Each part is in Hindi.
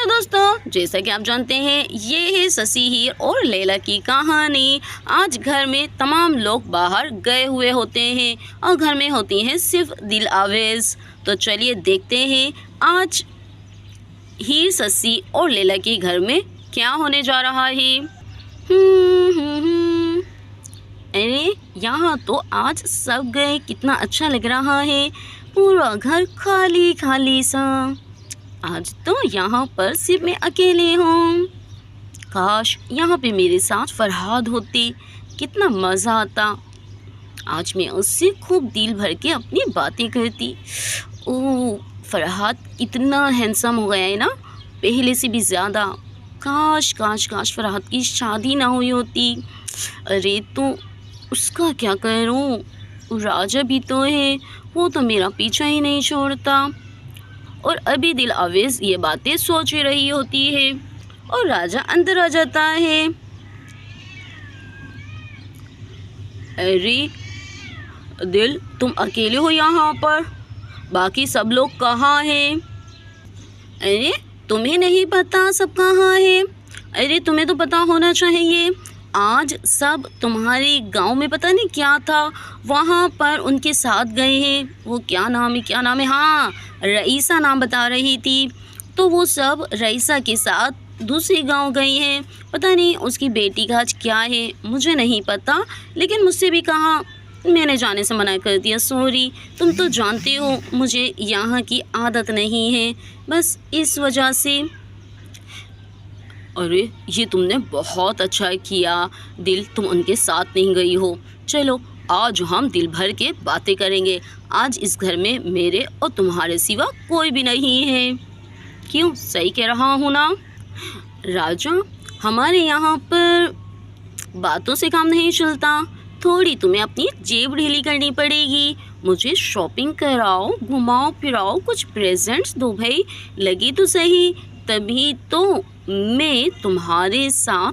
तो दोस्तों, जैसा कि आप जानते हैं, ये है शशि हीर और लैला की कहानी। आज घर में तमाम लोग बाहर गए हुए होते हैं और घर में होती हैं सिर्फ दिल आवेज़। तो चलिए देखते हैं आज हीर, शशि और लैला के घर में क्या होने जा रहा है। अरे यहाँ तो आज सब गए, कितना अच्छा लग रहा है। पूरा घर खाली खाली सा। आज तो यहाँ पर सिर्फ मैं अकेले हूँ। काश यहाँ पे मेरे साथ फरहाद होती, कितना मज़ा आता। आज मैं उससे खूब दिल भर के अपनी बातें करती। ओह, फरहाद इतना हैंडसम हो गया है ना, पहले से भी ज़्यादा। काश काश काश फरहाद की शादी ना हुई होती। अरे तो उसका क्या करूँ, राजा भी तो है, वो तो मेरा पीछा ही नहीं छोड़ता। और अभी दिल आवेज़ ये बातें सोच रही होती है और राजा अंदर आ जाता है। अरे दिल, तुम अकेले हो यहाँ पर, बाकी सब लोग कहाँ हैं? अरे तुम्हें नहीं पता सब कहाँ हैं? अरे तुम्हें तो पता होना चाहिए। आज सब तुम्हारे गांव में पता नहीं क्या था, वहाँ पर उनके साथ गए हैं। वो क्या नाम है, हाँ, रईसा नाम बता रही थी। तो वो सब रईसा के साथ दूसरे गांव गए हैं। पता नहीं उसकी बेटी का आज क्या है, मुझे नहीं पता, लेकिन मुझसे भी कहा, मैंने जाने से मना कर दिया। सॉरी, तुम तो जानते हो मुझे यहाँ की आदत नहीं है, बस इस वजह से। अरे ये तुमने बहुत अच्छा किया दिल, तुम उनके साथ नहीं गई हो। चलो आज हम दिल भर के बातें करेंगे। आज इस घर में मेरे और तुम्हारे सिवा कोई भी नहीं है। क्यों, सही कह रहा हूँ ना राजा? हमारे यहाँ पर बातों से काम नहीं चलता, थोड़ी तुम्हें अपनी जेब ढीली करनी पड़ेगी। मुझे शॉपिंग कराओ, घुमाओ फिराओ, कुछ प्रेजेंट्स दो भाई, लगी तो सही, तभी तो मैं तुम्हारे साथ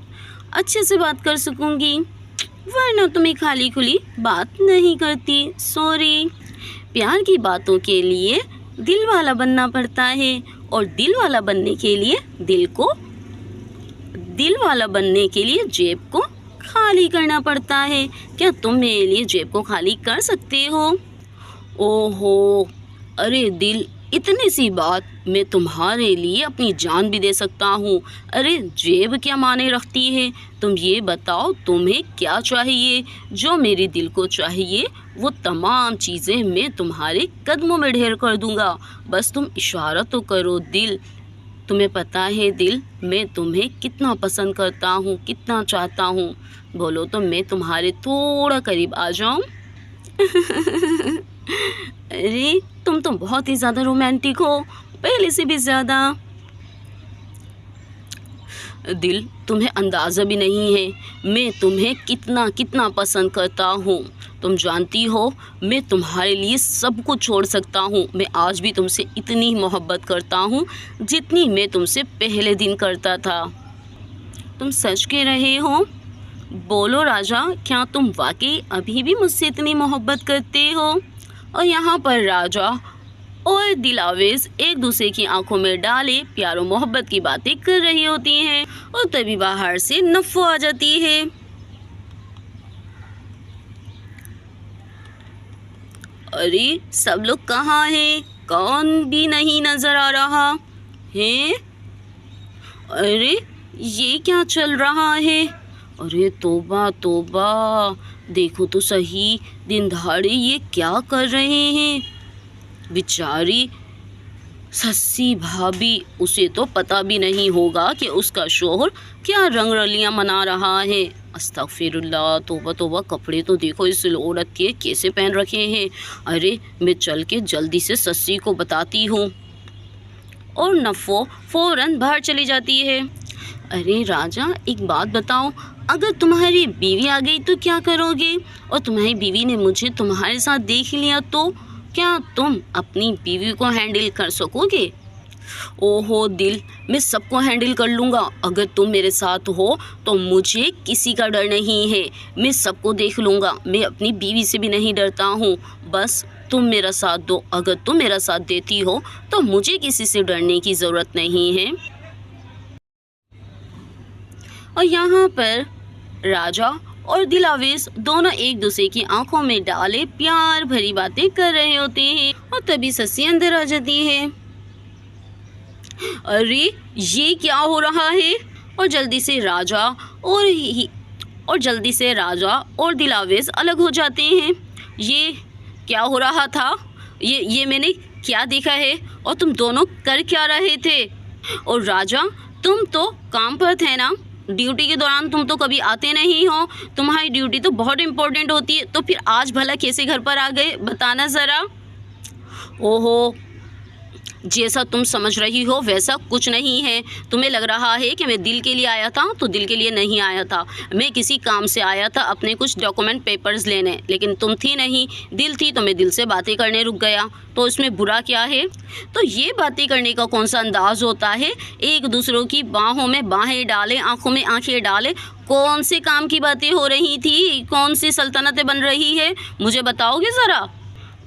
अच्छे से बात कर सकूंगी, वरना तुम्हें खाली खुली बात नहीं करती। सॉरी, प्यार की बातों के लिए दिल वाला बनना पड़ता है, और दिल वाला बनने के लिए जेब को खाली करना पड़ता है। क्या तुम मेरे लिए जेब को खाली कर सकते हो? ओहो, अरे दिल, इतनी सी बात, मैं तुम्हारे लिए अपनी जान भी दे सकता हूँ। अरे जेब क्या माने रखती है? तुम ये बताओ, तुम्हें क्या चाहिए? जो मेरे दिल को चाहिए वो तमाम चीज़ें मैं तुम्हारे कदमों में ढेर कर दूँगा। बस तुम इशारा तो करो दिल। तुम्हें पता है दिल, मैं तुम्हें कितना पसंद करता हूँ, कितना चाहता हूँ। बोलो तो मैं तुम्हारे थोड़ा करीब आ जाऊँ। अरे तुम तो बहुत ही ज़्यादा रोमांटिक हो, पहले से भी ज़्यादा। दिल, तुम्हें अंदाज़ा भी नहीं है मैं तुम्हें कितना कितना पसंद करता हूँ। तुम जानती हो मैं तुम्हारे लिए सब कुछ छोड़ सकता हूँ। मैं आज भी तुमसे इतनी मोहब्बत करता हूँ जितनी मैं तुमसे पहले दिन करता था। तुम सच कह रहे हो? बोलो राजा, क्या तुम वाकई अभी भी मुझसे इतनी मोहब्बत करते हो? और यहाँ पर राजा और दिल आवेज़ एक दूसरे की आंखों में डाले प्यार और मोहब्बत की बातें कर रही होती हैं, और तभी बाहर से नफ़ो आ जाती है। अरे सब लोग कहाँ हैं? कौन भी नहीं नज़र आ रहा है। अरे ये क्या चल रहा है? अरे तोबा तोबा, देखो तो सही, दिन दहाड़े ये क्या कर रहे हैं? बेचारी सस्सी भाभी, उसे तो पता भी नहीं होगा कि उसका शोहर क्या रंग रलियां मना रहा है। अस्तगफिरुल्लाह, तोबा तोबा, कपड़े तो देखो इस औरत के कैसे पहन रखे हैं। अरे मैं चल के जल्दी से सस्सी को बताती हूँ। और नफ़ो फ़ौरन बाहर चली जाती है। अरे राजा, एक बात बताओ, अगर तुम्हारी बीवी आ गई तो क्या करोगे? और तुम्हारी बीवी ने मुझे तुम्हारे साथ देख लिया तो क्या तुम अपनी बीवी को हैंडल कर सकोगे? ओहो दिल, मैं सबको हैंडल कर लूँगा। अगर तुम मेरे साथ हो तो मुझे किसी का डर नहीं है, मैं सबको देख लूँगा। मैं अपनी बीवी से भी नहीं डरता हूँ, बस तुम मेरा साथ दो। अगर तुम मेरा साथ देती हो तो मुझे किसी से डरने की ज़रूरत नहीं है। और यहाँ पर राजा और दिलावेश दोनों एक दूसरे की आंखों में डाले प्यार भरी बातें कर रहे होते हैं। और तभी सस्सी अंदर आ जाती है। अरे ये क्या हो रहा है? और जल्दी से राजा और दिलावेश अलग हो जाते हैं। ये क्या हो रहा था? ये मैंने क्या देखा है? और तुम दोनों कर क्या रहे थे? और राजा, तुम तो काम पर थे ना, ड्यूटी के दौरान तुम तो कभी आते नहीं हो, तुम्हारी ड्यूटी तो बहुत इम्पोर्टेंट होती है, तो फिर आज भला कैसे घर पर आ गए, बताना ज़रा। ओहो, जैसा तुम समझ रही हो वैसा कुछ नहीं है। तुम्हें लग रहा है कि मैं दिल के लिए आया था, तो दिल के लिए नहीं आया था। मैं किसी काम से आया था अपने कुछ डॉक्यूमेंट पेपर्स लेने, लेकिन तुम थी नहीं, दिल थी तो मैं दिल से बातें करने रुक गया। तो इसमें बुरा क्या है? तो ये बातें करने का कौन सा अंदाज होता है? एक दूसरों की बाहों में बाहें डाले, आंखों में आंखें डाले। कौन से काम की बातें हो रही थी? कौन सी सल्तनतें बन रही है? मुझे बताओगे ज़रा।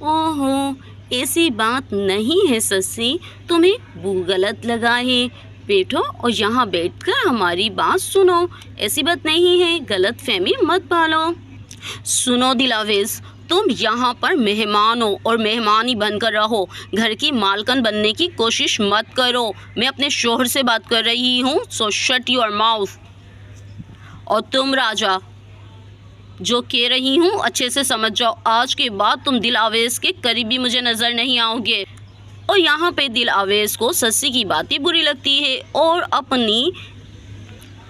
ओहो, ऐसी बात नहीं है सस्सी, तुम्हें गलत लगा है। बैठो और यहाँ बैठकर हमारी बात सुनो। ऐसी बात नहीं है, गलत फहमी मत पालो। सुनो दिलावेश, तुम यहाँ पर मेहमान हो और मेहमानी बनकर रहो। घर की मालकन बनने की कोशिश मत करो। मैं अपने शोहर से बात कर रही हूँ, सो शट योर माउथ। और तुम राजा, जो कह रही हूँ अच्छे से समझ जाओ। आज के बाद तुम दिलावेश के करीब भी मुझे नज़र नहीं आओगे। और यहाँ पे दिलावेश को सस्सी की बातें बुरी लगती है और अपनी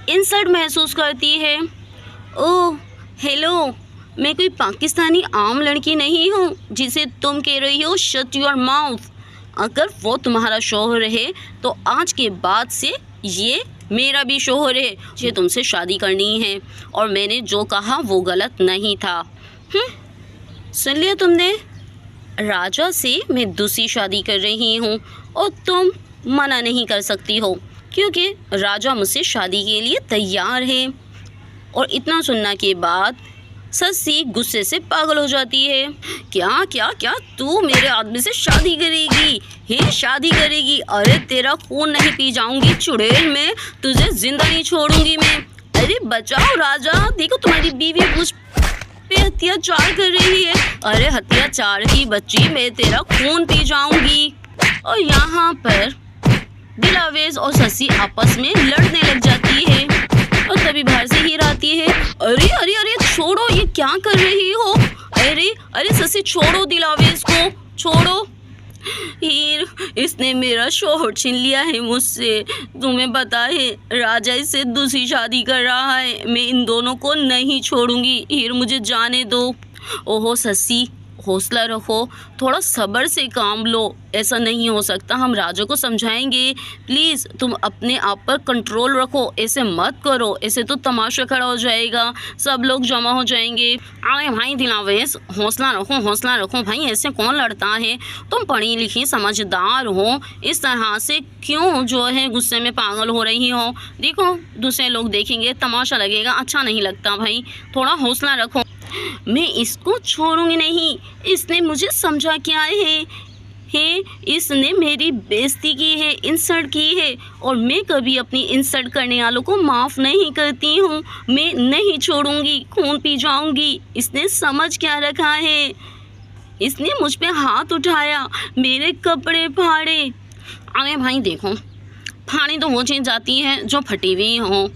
इंसल्ट महसूस करती है। ओह हेलो, मैं कोई पाकिस्तानी आम लड़की नहीं हूँ जिसे तुम कह रही हो शट योर माउथ। अगर वो तुम्हारा शौहर है तो आज के बाद से ये मेरा भी शौहर है। मुझे तुमसे शादी करनी है और मैंने जो कहा वो गलत नहीं था। सुन लिया तुमने? राजा से मैं दूसरी शादी कर रही हूँ और तुम मना नहीं कर सकती हो, क्योंकि राजा मुझसे शादी के लिए तैयार है। और इतना सुनने के बाद सस्सी गुस्से से पागल हो जाती है। क्या क्या क्या, तू मेरे आदमी से शादी करेगी? शादी करेगी? अरे तेरा खून नहीं पी जाऊंगी चुड़ैल, मैं तुझे जिंदा नहीं छोड़ूंगी मैं। अरे बचाओ राजा, देखो तुम्हारी बीवी मुझ पे अत्याचार कर रही है। अरे अत्याचार की बच्ची, मैं तेरा खून पी जाऊंगी। और यहाँ पर दिलावेश और सस्सी आपस में लड़ने लग जाती है। और तभी बाहर से हीर आती है। अरे अरे अरे छोड़ो, ये क्या कर रही हो? अरे अरे सस्सी छोड़ो दिलावेश को, छोड़ो। हीर, इसने मेरा शौहर छीन लिया है मुझसे। तुम्हें पता है राजा इससे दूसरी शादी कर रहा है। मैं इन दोनों को नहीं छोड़ूंगी। हीर मुझे जाने दो। ओहो सस्सी, हौसला रखो, थोड़ा सब्र से काम लो। ऐसा नहीं हो सकता, हम राजा को समझाएंगे। प्लीज़ तुम अपने आप पर कंट्रोल रखो, ऐसे मत करो, ऐसे तो तमाशा खड़ा हो जाएगा, सब लोग जमा हो जाएंगे। अरे भाई दिलावेश, हौसला रखो भाई, ऐसे कौन लड़ता है? तुम पढ़ी लिखी समझदार हो, इस तरह से क्यों जो है गुस्से में पागल हो रही हो? देखो दूसरे लोग देखेंगे, तमाशा लगेगा, अच्छा नहीं लगता भाई, थोड़ा हौसला रखो। मैं इसको छोड़ूंगी नहीं। इसने मुझे समझा क्या है? इसने मेरी बेइज्जती की है, इंसल्ट की है, और मैं कभी अपनी इंसल्ट करने वालों को माफ़ नहीं करती हूँ। मैं नहीं छोड़ूंगी, खून पी जाऊंगी। इसने समझ क्या रखा है? इसने मुझ पे हाथ उठाया, मेरे कपड़े फाड़े। अरे भाई देखो, फाड़ी तो वो चीज़ जाती है जो फटी हुई हो,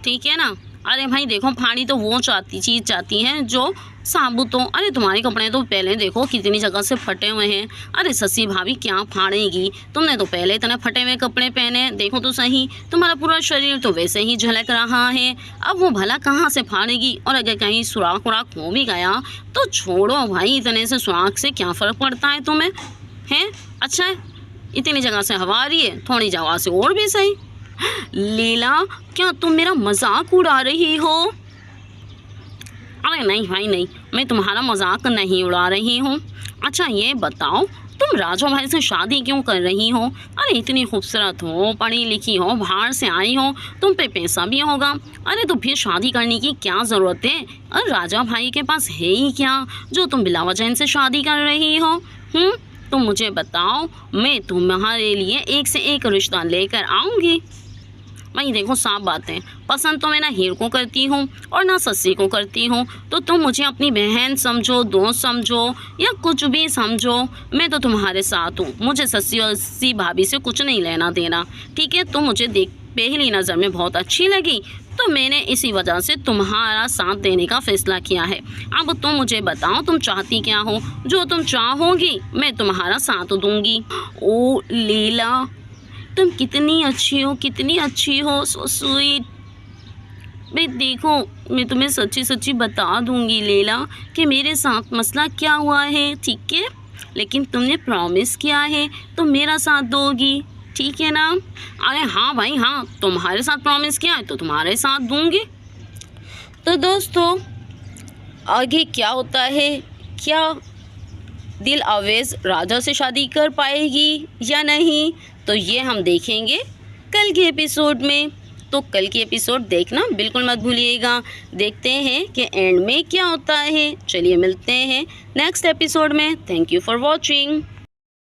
ठीक है ना? अरे भाई देखो, फाड़ी तो वो चीज़ जाती है जो साबुत हो। अरे तुम्हारे कपड़े तो पहले देखो कितनी जगह से फटे हुए हैं। अरे सस्सी भाभी क्या फाड़ेगी, तुमने तो पहले इतने फटे हुए कपड़े पहने, देखो तो सही, तुम्हारा पूरा शरीर तो वैसे ही झलक रहा है। अब वो भला कहाँ से फाड़ेगी? और अगर कहीं सुराख उराख हो भी गया तो छोड़ो भाई, इतने से सुराख से क्या फ़र्क पड़ता है तुम्हें? हैं अच्छा है, इतनी जगह से हवा आ रही है, थोड़ी जगह से और भी सही। लीला, क्या तुम मेरा मजाक उड़ा रही हो? अरे नहीं भाई नहीं, मैं तुम्हारा मजाक नहीं उड़ा रही हूँ। अच्छा ये बताओ, तुम राजा भाई से शादी क्यों कर रही हो? अरे इतनी खूबसूरत हो, पढ़ी लिखी हो, बाहर से आई हो, तुम पे पैसा भी होगा। अरे तो फिर शादी करने की क्या ज़रूरत है? अरे राजा भाई के पास है ही क्या जो तुम बिला वजह इनसे शादी कर रही हो? तुम मुझे बताओ, मैं तुम्हारे लिए एक से एक रिश्ता लेकर आऊँगी। वहीं देखो साफ बातें, पसंद तो मैं ना हीर को करती हूँ और ना सस्सी को करती हूँ, तो तुम मुझे अपनी बहन समझो, दोस्त समझो या कुछ भी समझो, मैं तो तुम्हारे साथ हूँ। मुझे सस्सी और सी भाभी से कुछ नहीं लेना देना, ठीक है। तुम मुझे देख पहली नज़र में बहुत अच्छी लगी, तो मैंने इसी वजह से तुम्हारा साथ देने का फ़ैसला किया है। अब तुम मुझे बताओ तुम चाहती क्या हो? जो तुम चाहोगी मैं तुम्हारा साथ दूंगी। ओ लीला, तुम कितनी अच्छी हो, कितनी अच्छी हो, सो स्वीट। भाई देखो, मैं तुम्हें सच्ची सच्ची बता दूंगी लीला कि मेरे साथ मसला क्या हुआ है, ठीक है। लेकिन तुमने प्रॉमिस किया है तो मेरा साथ दोगी, ठीक है ना? अरे हाँ भाई हाँ, तुम्हारे साथ प्रॉमिस किया है तो तुम्हारे साथ दूंगी। तो दोस्तों आगे क्या होता है, क्या दिल आवेज़ राजा से शादी कर पाएगी या नहीं, तो ये हम देखेंगे कल के एपिसोड में। तो कल के एपिसोड देखना बिल्कुल मत भूलिएगा। देखते हैं कि एंड में क्या होता है। चलिए मिलते हैं नेक्स्ट एपिसोड में। Thank you for watching.